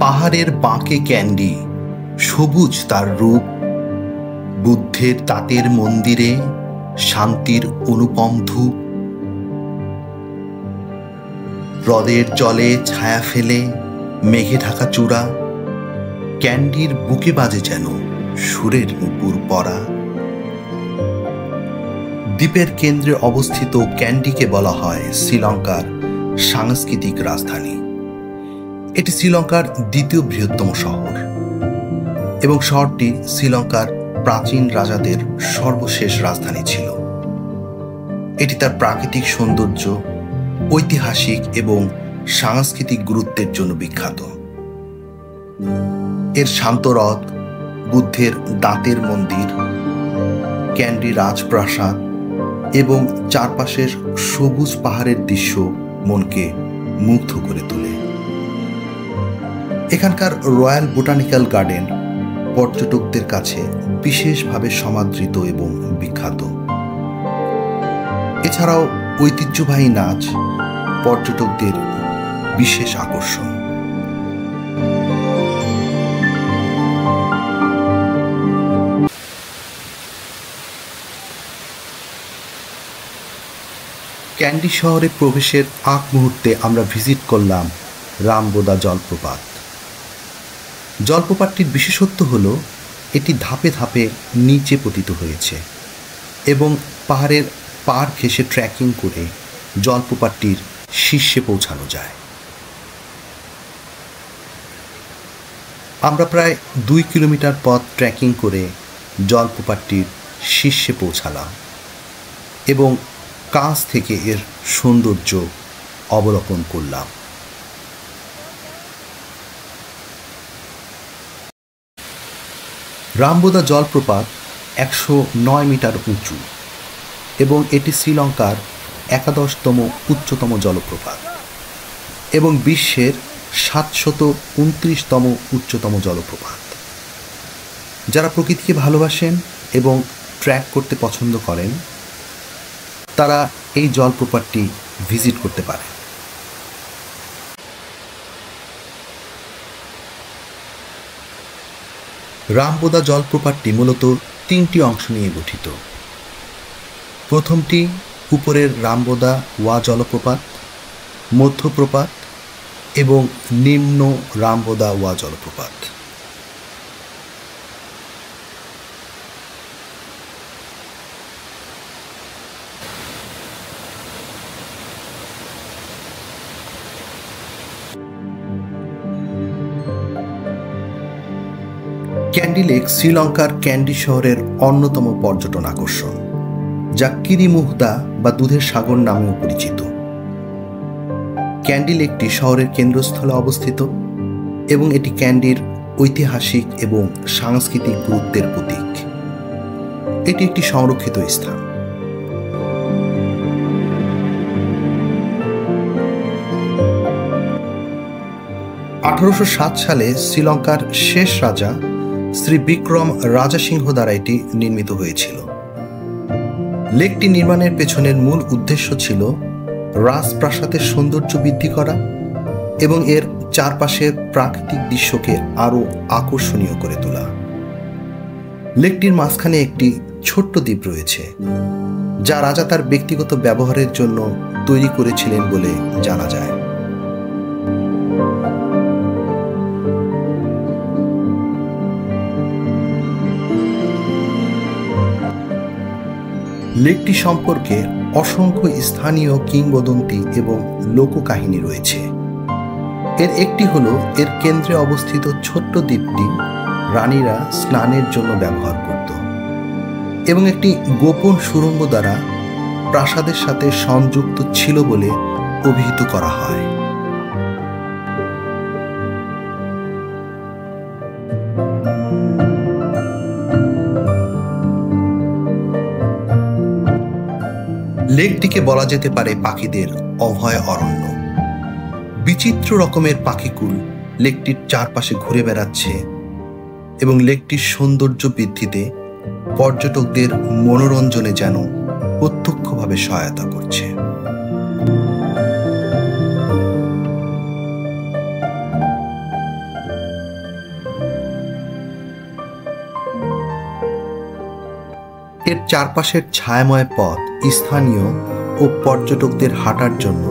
পাহাড়ের বাঁকে ক্যান্ডি, সবুজ তার রূপ, বুদ্ধের তাঁতের মন্দিরে শান্তির অনুপম ধূপ। হ্রদের জলে ছায়া ফেলে মেঘে ঢাকা চূড়া, ক্যান্ডির বুকে বাজে যেন সুরের নূপুর পরা। দ্বীপের কেন্দ্রে অবস্থিত ক্যান্ডিকে বলা হয় শ্রীলঙ্কার সাংস্কৃতিক রাজধানী। এটি শ্রীলঙ্কার দ্বিতীয় বৃহত্তম শহর এবং শহরটি শ্রীলঙ্কার প্রাচীন রাজাদের সর্বশেষ রাজধানী ছিল। এটি তার প্রাকৃতিক সৌন্দর্য, ঐতিহাসিক এবং সাংস্কৃতিক গুরুত্বের জন্য বিখ্যাত। এর শান্ত হ্রদ, বুদ্ধের দাঁতের মন্দির, ক্যান্ডি রাজপ্রাসাদ এবং চারপাশের সবুজ পাহাড়ের দৃশ্য মনকে মুগ্ধ করে তোলে। এখানকার রয়্যাল বোটানিক্যাল গার্ডেন পর্যটকদের কাছে বিশেষভাবে সমাদৃত এবং বিখ্যাত। এছাড়াও ঐতিহ্যবাহী নাচ পর্যটকদের বিশেষ আকর্ষণ। ক্যান্ডি শহরে প্রবেশের আগ মুহূর্তে আমরা ভিজিট করলাম রামবোদা জলপ্রপাত। জলপ্রপাতটির বিশেষত্ব হল এটি ধাপে ধাপে নিচে পতিত হয়েছে এবং পাহাড়ের পাড় ঘেঁষে ট্রেকিং করে জলপ্রপাতটির শীর্ষে পৌঁছানো যায়। আমরা প্রায় 2 কিলোমিটার পথ ট্রেকিং করে জলপ্রপাতটির শীর্ষে পৌঁছালাম এবং কাছ থেকে এর সৌন্দর্য অবলোকন করলাম। রামবোদা জলপ্রপাত 109 মিটার উঁচু এবং এটি শ্রীলঙ্কার 11তম উচ্চতম জলপ্রপাত এবং বিশ্বের 729তম উচ্চতম জলপ্রপাত। যারা প্রকৃতিকে ভালোবাসেন এবং ট্রেক করতে পছন্দ করেন তারা এই জলপ্রপাতটি ভিজিট করতে পারে। রামবোদা জলপ্রপাতটি মূলত 3টি অংশ নিয়ে গঠিত। প্রথমটি উপরের রামবোদা ওয়া জলপ্রপাত, মধ্যপ্রপাত এবং নিম্ন রামবোদা ওয়া জলপ্রপাত। ক্যান্ডি লেক শ্রীলঙ্কার ক্যান্ডি শহরের অন্যতম পর্যটন আকর্ষণ, যা কিরিমুহদা বা দুধের সাগর নামেও পরিচিত। ক্যান্ডি লেকটি শহরের কেন্দ্রস্থলে অবস্থিত এবং এটি ক্যান্ডির ঐতিহাসিক এবং সাংস্কৃতিক গুরুত্বের প্রতীক। এটি একটি সংরক্ষিত স্থান। (1807 সালে শ্রীলঙ্কার শেষ রাজা শ্রী বিক্রম রাজাসিংহ দ্বারা এটি নির্মিত হয়েছিল। লেকটি নির্মাণের পেছনের মূল উদ্দেশ্য ছিল রাজপ্রাসাদের সৌন্দর্য বৃদ্ধি করা এবং এর চারপাশের প্রাকৃতিক দৃশ্যকে আরও আকর্ষণীয় করে তোলা। লেকটির মাঝখানে একটি ছোট্ট দ্বীপ রয়েছে, যা রাজা তার ব্যক্তিগত ব্যবহারের জন্য তৈরি করেছিলেন বলে জানা যায়। লেকটি সম্পর্কে অসংখ্য স্থানীয় কিংবদন্তি এবং লোককাহিনী রয়েছে। এর একটি হলো এর কেন্দ্রে অবস্থিত ছোট্ট দ্বীপটি রানীরা স্নানের জন্য ব্যবহার করত এবং একটি গোপন সুড়ঙ্গ দ্বারা প্রাসাদের সাথে সংযুক্ত ছিল বলে অভিহিত করা হয়। লেকটিকে বলা যেতে পারে পাখিদের অভয় অরণ্য। বিচিত্র রকমের পাখিকুল লেকটির চারপাশে ঘুরে বেড়াচ্ছে এবং লেকটির সৌন্দর্য বৃদ্ধিতে পর্যটকদের মনোরঞ্জনে যেন প্রত্যক্ষভাবে সহায়তা করছে। চারপাশের ছায়াময় পথ স্থানীয় ও পর্যটকদের হাঁটার জন্য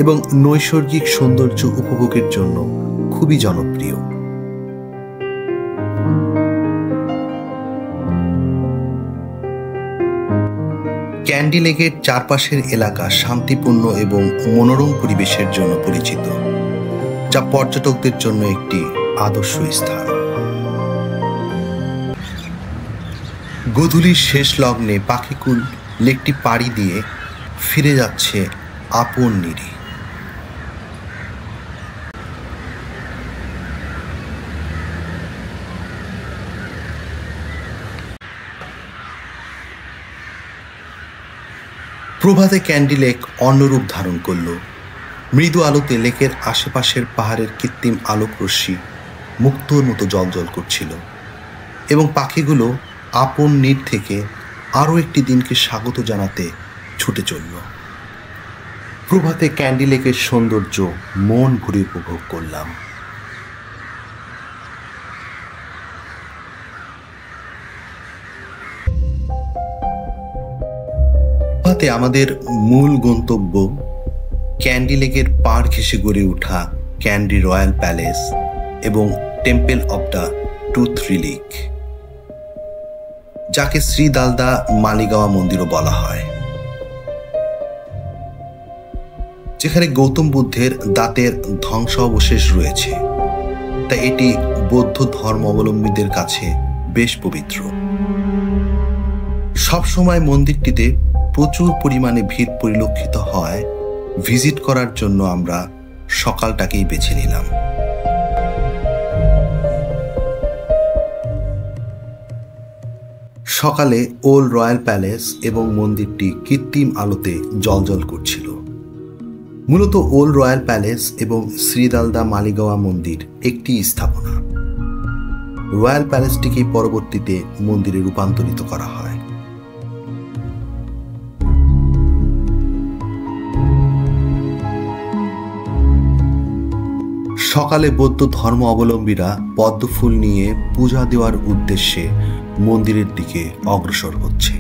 এবং নৈসর্গিক সৌন্দর্য উপভোগের জন্য খুবই জনপ্রিয়। ক্যান্ডি লেকের চারপাশের এলাকা শান্তিপূর্ণ এবং মনোরম পরিবেশের জন্য পরিচিত, যা পর্যটকদের জন্য একটি আদর্শ স্থান। গোধূলির শেষ লগ্নে পাখিকুল লেকটি পাড়ি দিয়ে ফিরে যাচ্ছে আপন নীড়ে। প্রভাতে ক্যান্ডি লেক অন্যরূপ ধারণ করল। মৃদু আলোতে লেকের আশেপাশের পাহাড়ের কৃত্রিম আলোক রশ্মি মুক্তোর মতো জ্বলজ্বল করছিল এবং পাখিগুলো আপন নীড় থেকে আরও একটি দিনকে স্বাগত জানাতে ছুটে চলল। প্রভাতে ক্যান্ডি লেকের সৌন্দর্য মন ভরে উপভোগ করলাম। প্রভাতে আমাদের মূল গন্তব্য ক্যান্ডি লেকের পাড় ঘেঁষে গড়ে ওঠা ক্যান্ডি রয়্যাল প্যালেস এবং temple of the tooth Relic, যাকে শ্রী দালদা মালিগাওয়া মন্দিরও বলা হয়, যেখানে গৌতম বুদ্ধের দাঁতের ধ্বংসাবশেষ রয়েছে, তাই এটি বৌদ্ধ ধর্মাবলম্বীদের কাছে বেশ পবিত্র। সবসময় মন্দিরটিতে প্রচুর পরিমাণে ভিড় পরিলক্ষিত হয়। ভিজিট করার জন্য আমরা সকালটাকেই বেছে নিলাম। সকালে ওল্ড রয়্যাল প্যালেস এবং মন্দিরটি কৃত্রিম আলোতে জ্বলজ্বল করছিল। মূলত ওল্ড রয়্যাল প্যালেস এবং শ্রী দালদা মালিগাওয়া মন্দির একটি স্থাপনা। রয়্যাল প্যালেসটিকে পরবর্তীতে মন্দিরে রূপান্তরিত করা হয়। সকালে বৌদ্ধ ধর্ম অবলম্বীরা পদ্মফুল নিয়ে পূজা দেওয়ার উদ্দেশ্যে মন্দিরের দিকে অগ্রসর হচ্ছে।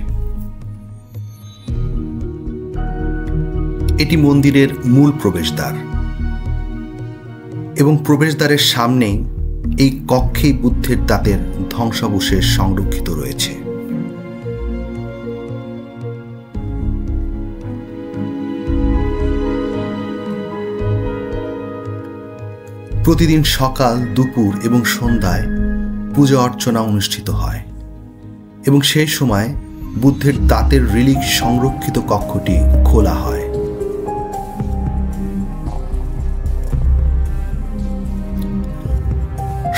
এটি মন্দিরের মূল প্রবেশদ্বার এবং প্রবেশদ্বারের সামনেই এই কক্ষেই বুদ্ধের দাঁতের ধ্বংসাবশেষ সংরক্ষিত রয়েছে। প্রতিদিন সকাল, দুপুর এবং সন্ধ্যায় পূজা অর্চনা অনুষ্ঠিত হয় এবং সেই সময় বুদ্ধের দাঁতের রিলিক সংরক্ষিত কক্ষটি খোলা হয়।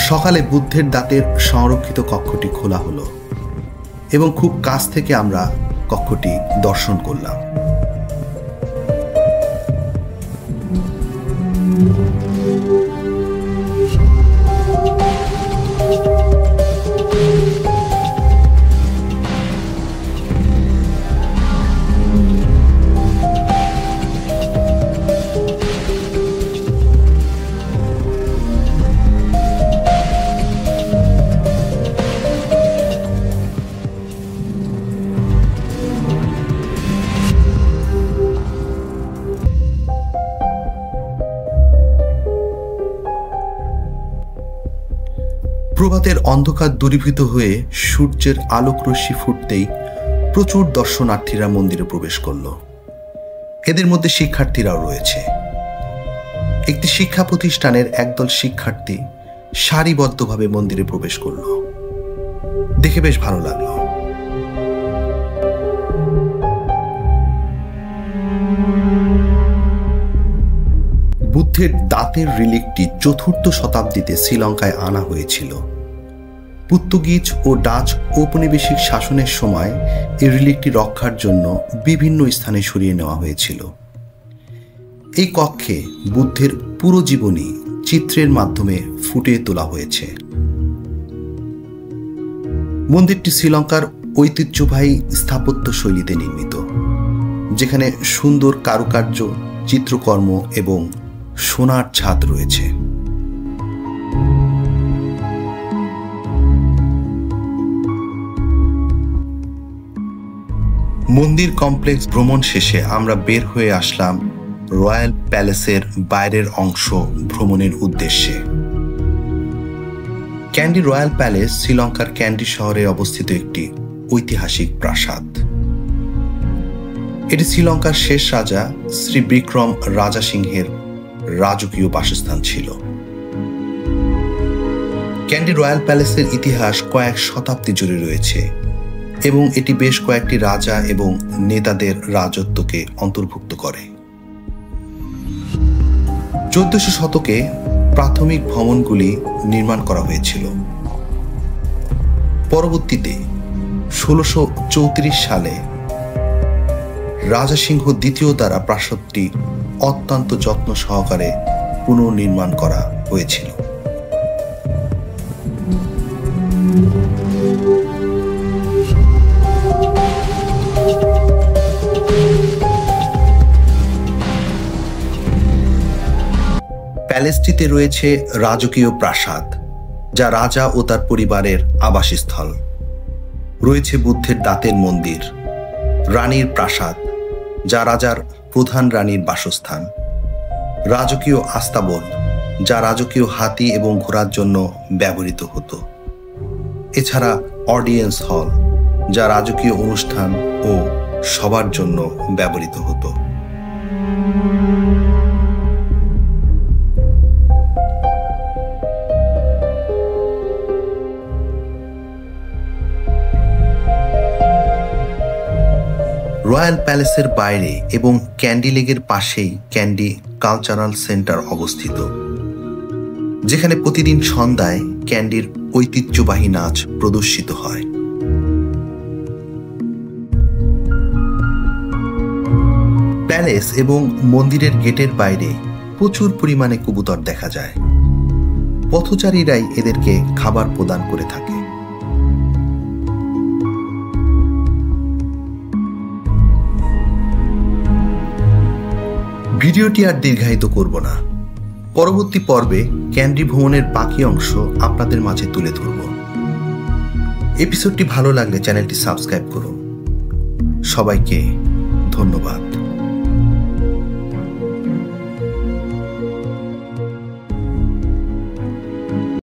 সকালে বুদ্ধের দাঁতের সংরক্ষিত কক্ষটি খোলা হলো এবং খুব কাছ থেকে আমরা কক্ষটি দর্শন করলাম। প্রভাতের অন্ধকার দূরীভূত হয়ে সূর্যের আলোক রশ্মি ফুটতেই প্রচুর দর্শনার্থীরা মন্দিরে প্রবেশ করল। এদের মধ্যে শিক্ষার্থীরাও রয়েছে। একটি শিক্ষা প্রতিষ্ঠানের একদল শিক্ষার্থী সারিবদ্ধভাবে মন্দিরে প্রবেশ করল। দেখে বেশ ভালো লাগলো। বুদ্ধের দাঁতের রিলিকটি ৪র্থ শতাব্দীতে শ্রীলঙ্কায় আনা হয়েছিল। পর্তুগিজ ও ডাচ ঔপনিবেশিক শাসনের সময় এই রিলিকটি রক্ষার জন্য বিভিন্ন স্থানে সরিয়ে নেওয়া হয়েছিল। এই কক্ষে বুদ্ধের পুরো জীবনী চিত্রের মাধ্যমে ফুটিয়ে তোলা হয়েছে। মন্দিরটি শ্রীলঙ্কার ঐতিহ্যবাহী স্থাপত্য শৈলীতে নির্মিত, যেখানে সুন্দর কারুকার্য, চিত্রকর্ম এবং সোনার ছাদ রয়েছে। মন্দির কমপ্লেক্স ভ্রমণ শেষে আমরা বের হয়ে আসলাম রয়্যাল প্যালেসের বাইরের অংশ ভ্রমণের উদ্দেশ্যে। ক্যান্ডি রয়্যাল প্যালেস শ্রীলঙ্কার ক্যান্ডি শহরে অবস্থিত একটি ঐতিহাসিক প্রাসাদ। এটি শ্রীলঙ্কার শেষ রাজা শ্রী বিক্রম রাজাসিংহের রাজকীয় বাসস্থান ছিল। ক্যান্ডি রয়্যাল প্যালেসের ইতিহাস কয়েক শতাব্দী জুড়ে রয়েছে এবং এটি বেশ কয়েকটি রাজা এবং নেতাদের রাজত্বকে অন্তর্ভুক্ত করে। 1400 শতকে প্রাথমিক ভবনগুলি নির্মাণ করা হয়েছিল। পরবর্তীতে 1634 সালে রাজা সিংহ দ্বিতীয় দ্বারা প্রাসাদটি অত্যন্ত যত্ন সহকারে পুনর্নির্মাণ করা হয়েছিল। প্যালেসটিতে রয়েছে রাজকীয় প্রাসাদ, যা রাজা ও তার পরিবারের আবাসস্থল। রয়েছে বুদ্ধের দাঁতের মন্দির, রানীর প্রাসাদ, যা রাজার প্রধান রানীর বাসস্থান, রাজকীয় আস্তাবল, যা রাজকীয় হাতি এবং ঘোড়ার জন্য ব্যবহৃত হতো। এছাড়া অডিয়েন্স হল, যা রাজকীয় অনুষ্ঠান ও সবার জন্য ব্যবহৃত হতো। রয়্যাল প্যালেসের বাইরে এবং ক্যান্ডি লেকের পাশেই ক্যান্ডি কালচারাল সেন্টার অবস্থিত, যেখানে প্রতিদিন সন্ধ্যায় ক্যান্ডির ঐতিহ্যবাহী নাচ প্রদর্শিত হয়। প্যালেস এবং মন্দিরের গেটের বাইরে প্রচুর পরিমাণে কবুতর দেখা যায়। পথচারীরাই এদেরকে খাবার প্রদান করে থাকে। ভিডিওটি আর দীর্ঘায়িত করব না। পরবর্তী পর্বে ক্যান্ডি ভ্রমণের বাকি অংশ আপনাদের মাঝে তুলে ধরব। এপিসোডটি ভালো লাগলে চ্যানেলটি সাবস্ক্রাইব করুন। সবাইকে ধন্যবাদ।